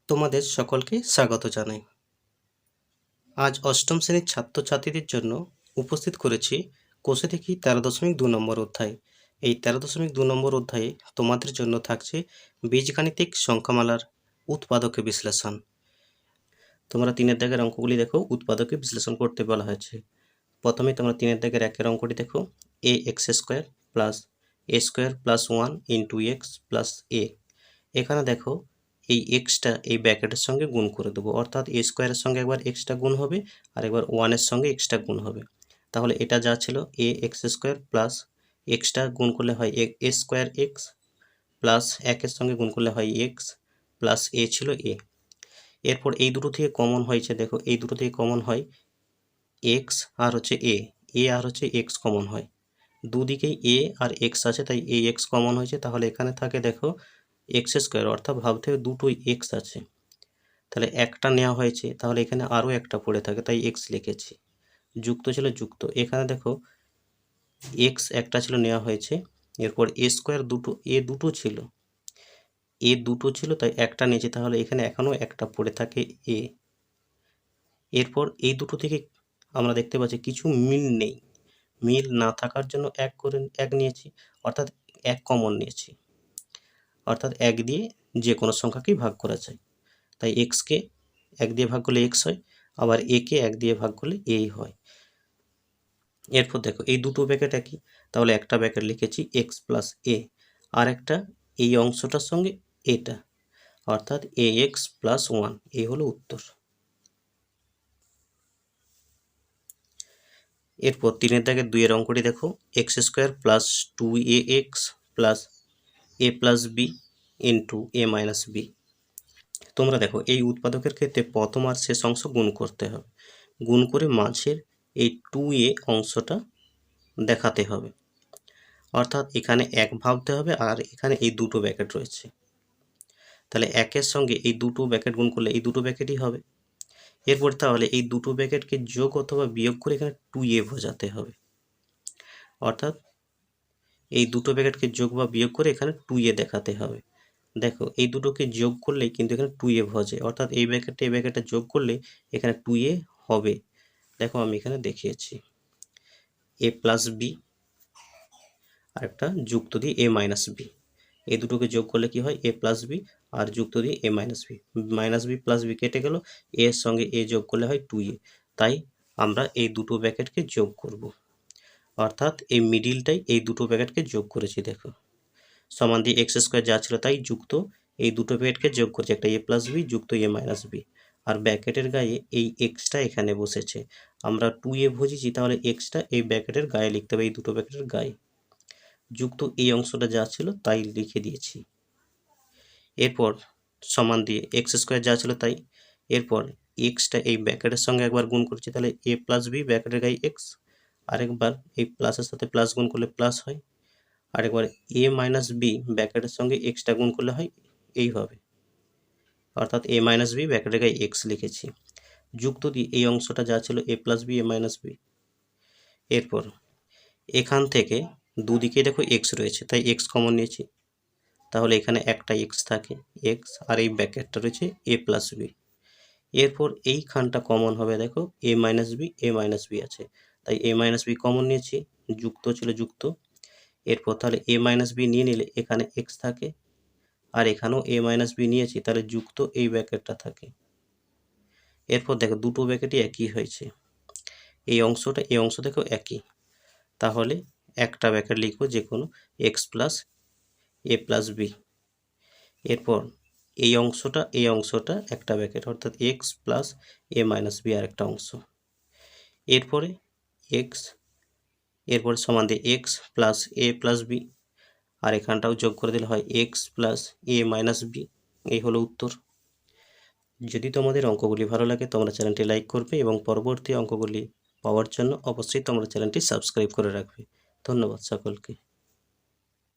তোমাদের সকলকে স্বাগত জানাই। আজ অষ্টম শ্রেণীর ছাত্রছাত্রীদের জন্য উপস্থিত করেছি কোষে দেখি 13.2 নম্বর অধ্যায়। এই 13.2 নম্বর অধ্যায়ে তোমাদের জন্য থাকছে বীজগাণিতিক সংখ্যামালার উৎপাদকে বিশ্লেষণ। তোমরা 3-এর দাগের অঙ্কগুলি দেখো, উৎপাদকে বিশ্লেষণ করতে বলা হয়েছে। প্রথমে তোমরা 3-এর দাগের 1-এর অঙ্কটি দেখো, ax² plus a² plus 1 into x plus a. এখানে দেখো এই এক্সটা এই ব্র্যাকেটের সঙ্গে গুণ করে দেবো, অর্থাৎ এ স্কোয়ারের সঙ্গে একবার এক্সটা গুণ হবে আর একবার ওয়ানের সঙ্গে এক্সটা গুণ হবে। তাহলে এটা যা ছিল ax² প্লাস এক্সটা গুণ করলে হয় এ স্কোয়ার এক্স প্লাস 1-এর সঙ্গে গুণ করলে হয় এক্স প্লাস এ ছিল এ। এরপর এই দুটো থেকে কমন হয়েছে, দেখো এই দুটো থেকে কমন হয় এক্স আর হচ্ছে এ আর হচ্ছে এক্স কমন হয়। দুদিকেই এ আর এক্স আছে, তাই এই এক্স কমন হয়েছে। তাহলে এখানে থাকে দেখো x², অর্থাৎ ভাবতে হবে দুটোই এক্স আছে, তাহলে একটা নেওয়া হয়েছে, তাহলে এখানে আরও একটা পড়ে থাকে, তাই এক্স লিখেছি। যুক্ত ছিল যুক্ত, এখানে দেখো এক্স একটা ছিল নেওয়া হয়েছে, এরপর a² দুটো ছিল তাই একটা নিয়েছে, তাহলে এখানে এখনও একটা পড়ে থাকে এ। এরপর এই দুটো থেকে আমরা দেখতে পাচ্ছি কিছু মিল নেই, মিল না থাকার জন্য এক নিয়েছি, অর্থাৎ এক কমন নিয়েছি, অর্থাৎ এক দিয়ে যে কোনো সংখ্যাকেই ভাগ করা যায়। তাই এক্সকে 1 দিয়ে ভাগ করলে এক্স হয়, আবার একে 1 দিয়ে ভাগ করলে এই হয়। এরপর দেখো এই দুটো ব্র্যাকেট একই, তাহলে একটা ব্র্যাকেট লিখেছি এক্স প্লাস এ, আর একটা এই অংশটার সঙ্গে এটা, অর্থাৎ ax প্লাস 1, এই হলো উত্তর। এরপর 3-এর দাগের 2-এর অঙ্কটি দেখো, x² plus 2ax plus a plus B into a minus B. তোমরা দেখো এই উৎপাদকের ক্ষেত্রে প্রথম আর শেষ অংশ গুণ করতে হবে, গুণ করে মাঝের এই 2a অংশটা দেখাতে হবে, অর্থাৎ এখানে এক ভাবতে হবে আর এখানে এই দুটো ব্র্যাকেট রয়েছে, তাহলে একের সঙ্গে এই দুটো ব্র্যাকেট গুণ করলে এই দুটো ব্র্যাকেটই হবে। এরপর তাহলে এই দুটো ব্র্যাকেটকে যোগ অথবা বিয়োগ করে এখানে 2a বোঝাতে হবে, অর্থাৎ এই দুটো ব্র্যাকেটকে যোগ বা বিয়োগ করে এখানে 2a দেখাতে হবে। দেখো এই দুটোকে যোগ করলেই কিন্তু এখানে 2a ভজে, অর্থাৎ এই ব্র্যাকেটে যোগ করলে এখানে 2a হবে। দেখো আমি এখানে দেখিয়েছি a প্লাস বি আর একটা যুক্ত দিয়ে a মাইনাস বি, এই দুটোকে যোগ করলে কি হয় a প্লাস বি আর যুক্ত দিয়ে a minus B plus B কেটে গেল, a এর সঙ্গে a যোগ করলে হয় 2a, তাই আমরা এই দুটো ব্র্যাকেটকে যোগ করব, অর্থাৎ এই মিডিলটাই এই দুটো ব্র্যাকেটকে যোগ করেছি। দেখো সমান দিয়ে x² যা ছিল তাই যুক্ত এই দুটো ব্র্যাকেটকে যোগ করছে, একটা a প্লাস বি যুক্ত a মাইনাস বি, আর ব্র্যাকেটের গায়ে এই এক্সটা এখানে বসেছে, আমরা 2a বুঝেছি, তাহলে এক্সটা এই ব্র্যাকেটের গায়ে লিখতে হবে, এই দুটো ব্র্যাকেটের গায়ে যুক্ত এই অংশটা যা ছিল তাই লিখে দিয়েছি। এরপর সমান দিয়ে x² যা ছিল তাই, এরপর এক্সটা এই ব্র্যাকেটের সঙ্গে একবার গুণ করছি, তাহলে a প্লাস বি ব্র্যাকেটের গায়ে এক্স, আরেকবার এই প্লাসের সাথে প্লাস গুণ করলে প্লাস হয়, আরেকবার a মাইনাস বি ব্র্যাকেটের সঙ্গে এক্সটা গুণ করলে হয় এইভাবে, অর্থাৎ a মাইনাস বি ব্র্যাকেটের গায়ে এক্স লিখেছি, যুক্ত দিয়ে এই অংশটা যা ছিল a plus B a minus B. এরপর এখান থেকে দুদিকে দেখো এক্স রয়েছে, তাই এক্স কমন নিয়েছি, তাহলে এখানে একটা এক্স থাকে এক্স, আর এই ব্র্যাকেটটা রয়েছে a প্লাস বি। এরপর এইখানটা কমন হবে, দেখো a মাইনাস বি আছে, তাই a মাইনাস বি কমন নিয়েছি, যুক্ত ছিল যুক্ত। এরপর তাহলে a মাইনাস বি নিয়ে নিলে এখানে এক্স থাকে, আর এখানেও a মাইনাস বি নিয়েছি, তাহলে যুক্ত এই ব্র্যাকেটটা থাকে। এরপর দেখো দুটো ব্র্যাকেটই একই হয়েছে, এই অংশ দেখো একই, তাহলে একটা ব্র্যাকেট লিখবো যে কোনো এক্স প্লাস এ প্লাস বি। এরপর এই অংশটা একটা ব্র্যাকেট, অর্থাৎ এক্স প্লাস এ মাইনাস বি আর একটা অংশ। এরপরে সমান দিয়ে এক্স প্লাস এ প্লাস বি, আর এখানটাও যোগ করে দিলে হয় এক্স প্লাস এ মাইনাস বি, এই হলো উত্তর। যদি তোমাদের অঙ্কগুলি ভালো লাগে তোমরা চ্যানেলটি লাইক করবে এবং পরবর্তী অঙ্কগুলি পাওয়ার জন্য অবশ্যই তোমরা চ্যানেলটি সাবস্ক্রাইব করে রাখবে। ধন্যবাদ সকলকে।